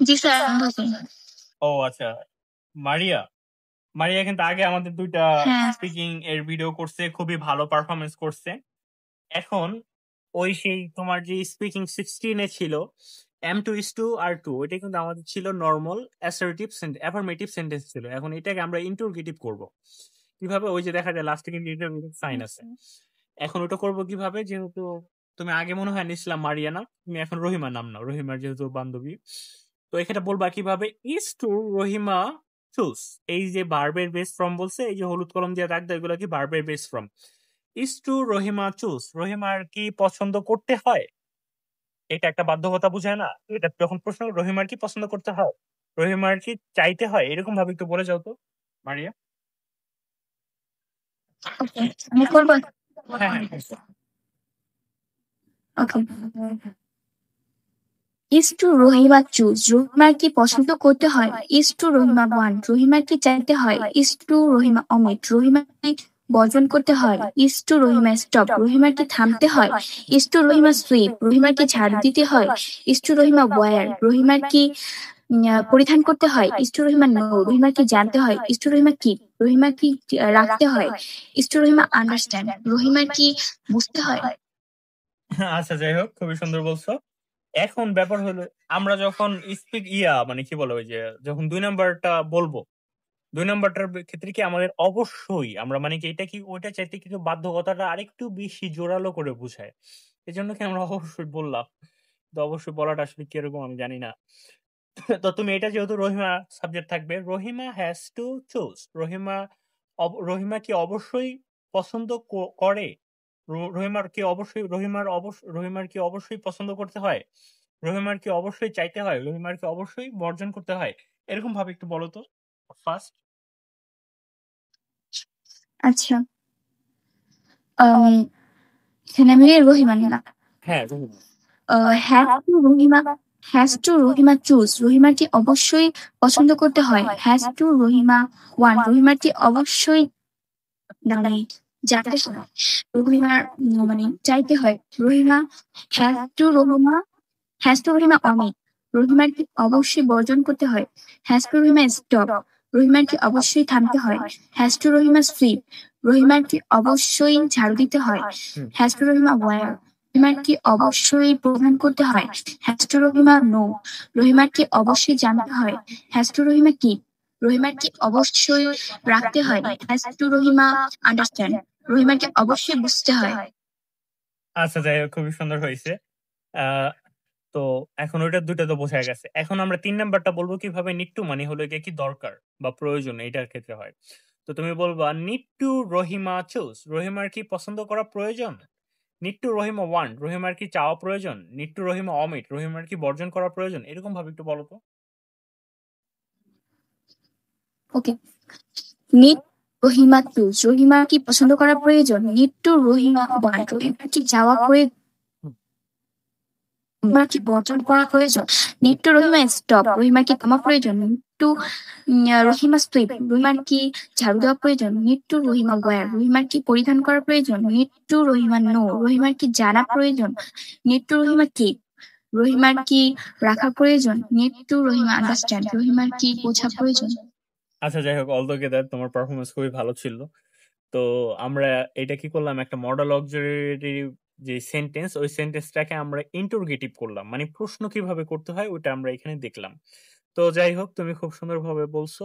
জি sir, আমি বুঝি। ও আচ্ছা, মারিয়া মারিয়া কিন্তু আগে আমাদের দুইটা হ্যাঁ। স্পিকিং এর ভিডিও করছে, খুবই ভালো পারফরমেন্স করছে। এখন ওই সেই তোমার যে স্পিকিং 16 ছিল M2:2 R2, ওইটা কিন্তু আমাদের ছিল নর্মাল অ্যাসার্টিভ অ্যাফার্মেটিভ সেন্টেন্স ছিল। এখন এটাকে আমরা ইন্টারোগেটিভ করব কিভাবে? ওই যে দেখা যায় লাস্টে কিন্তু ইন্টারোগেটিভ সাইন আছে। এখন ওটা করব কিভাবে? যেহেতু তুমি আগে মনে হয় নিছিলাম মারিয়ানা, তুমি এখন রহিমার নাম নাও, রহিমার যেহেতু বান্ধবী। তো এখানে বলবা কিভাবে ইজ টু রহিমা চুজ। এই যে ভার্বের বেস ফ্রম বলছে, এই যে হলুদ কলম দিয়ে রাখবে, এগুলো কি ভার্বের base form. Is to Rahima choose, রহিমার কি পছন্দ করতে হয়? এটা একটা বাধ্যকতা বুঝায় না? এটা যখন প্রশ্ন রহিমার কি পছন্দ করতে হয়, রহিমার কি চাইতে হয়, এরকম ভাবে একটু বলে যাও তো মারিয়া। ওকে, আমি করবো। হ্যাঁ হ্যাঁ। ওকে। ইজ টু রহিমা চুজ, রহিমার কি পছন্দ করতে হয়? ইজ টু রহিমা ওয়ান, রহিমার কি চাইতে হয়? ইজ টু রহিমা অমিট, রহিমার কি বর্জন করতে হয়? ইজ টু রহিমা স্টপ, রহিমার কি থামতে হয়? ইজ টু রহিমা সুইপ, রহিমার কি ঝাড়ু দিতে হয়? ইজ টু রহিমা ওয়ার, রহিমার কি পরিধান করতে হয়? ইজ টু রহিমা নো, রহিমার কি জানতে হয়? ইজ টু রহিমা কি, রহিমার কি রাখতে হয়? ইজ টু রহিমা আন্ডারস্ট্যান্ড, রহিমার কি বুঝতে হয়? আচ্ছা, যাই হোক, খুবই সুন্দর বলছো। এখন ব্যাপার হলো, আমরা যখন স্পিক মানে কি বলো, ওই যে যখন 2 নাম্বারটা বলবো, 2 নাম্বারটার ক্ষেত্রে কি আমাদের অবশ্যই আমরা মানে কি এটা কি ওইটা চাইতে কিন্তু বাধ্যকতাটা আরেকটু বেশি জোরালো করে বুঝায়। এই জন্য কি আমরা অবশ্যই বললাম। তো অবশ্যই বলাটা আসলে কিরকম আমি জানি না। তো তুমি এটা যেহেতু রহিমা সাবজেক্ট থাকবে, Rahima has to choose, Rahima কি অবশ্যই পছন্দ করে, রহিমার কি অবশ্যই পছন্দ করতে হয়, রহিমার কি অবশ্যই চাইতে হয়, রহিমার কি অবশ্যই বর্জন করতে হয়, এরকম ভাবে একটু বলো তো ফার্স্ট। আচ্ছা, এখানে আমি রহিমা নিলাম। হ্যাঁ, Rahima. Has to Rahima, has to Rahima choose, রহিমার কি অবশ্যই পছন্দ করতে হয়? হ্যাজ টু রহিমা ওয়ান, রহিমার কি অবশ্যই মানে জানতে হয়? রহিমার মানে চাইতে হয়। Rahima has to Rahima, has to Rahima omit, রহিমার কি অবশ্যই বর্জন করতে হয়? হ্যাজ টু রহিমা স্টপ, রহিমার কি অবশ্যই থামতে হয়? হ্যাজ টু রহিমা সুইপ, রহিমার কি অবশ্যই ঝাড়ু দিতে হয়? হ্যাজ টু রহিমা ওয়ার, রহিমার কি অবশ্যই প্রদান করতে হয়? হ্যাজ টু রহিমা নো, রহিমার কি অবশ্যই জানতে হয়? হ্যাজ টু রহিমা কি, রহিমার কি অবশ্যই রাখতে হয়? হ্যাজ টু রহিমা আন্ডারস্ট্যান্ড, রহিমার কি অবশ্যই বুঝতে হয়? আচ্ছা, যাই হোক, খুবই সুন্দর হয়েছে। আহ তো এখন ওইটা দুটো তো বোঝা গেছে। এখন আমরা 3 নাম্বারটা বলবো কিভাবে। নিড টু মানে হলো গিয়ে কি দরকার বা প্রয়োজন, এটার ক্ষেত্রে হয়। তো তুমি বলবা নিড টু রহিমা চুজ, রহিমার কি পছন্দ করা প্রয়োজন। নিড টু রহিমা ওয়ান্ট, রহিমার কি চাওয়া প্রয়োজন। নিড টু রহিমা অমিট, রহিমার কি বর্জন করা প্রয়োজন, এরকম ভাবে একটু বলো তো। ওকে, নিড রহিমা চুজ, রহিমার কি পছন্দ করা প্রয়োজন? নিড টু রহিমা ওয়ান, রহিমার কি যাওয়া প্রয়োজন, রহিমার কি বর্জন করা প্রয়োজন? নিড টু রহিমা স্টপ, রহিমার কি থামা প্রয়োজন? নিড টু রহিমা সুইপ, রহিমার কি ঝাড়ু দেওয়া প্রয়োজন? নিড টু রহিমা ওয়্যার, রহিমার কি পরিধান করা প্রয়োজন? নিড টু রহিমা নো, রহিমার কি জানা প্রয়োজন? নিড টু রহিমা কি, রহিমার কি রাখা প্রয়োজন? নিড টু রহিমা আন্ডারস্ট্যান্ড, রহিমার কি বোঝা প্রয়োজন? আচ্ছা, যাই হোক, অল টুগেদার তোমার পারফরমেন্স খুবই ভালো ছিল। তো আমরা এটা কি করলাম, একটা মডেল অক্সিলারি যে সেন্টেন্স, ওই সেন্টেন্সটাকে আমরা ইন্টারোগেটিভ করলাম, মানে প্রশ্ন কিভাবে করতে হয় ওটা আমরা এখানে দেখলাম। তো যাই হোক, তুমি খুব সুন্দরভাবে বলছো।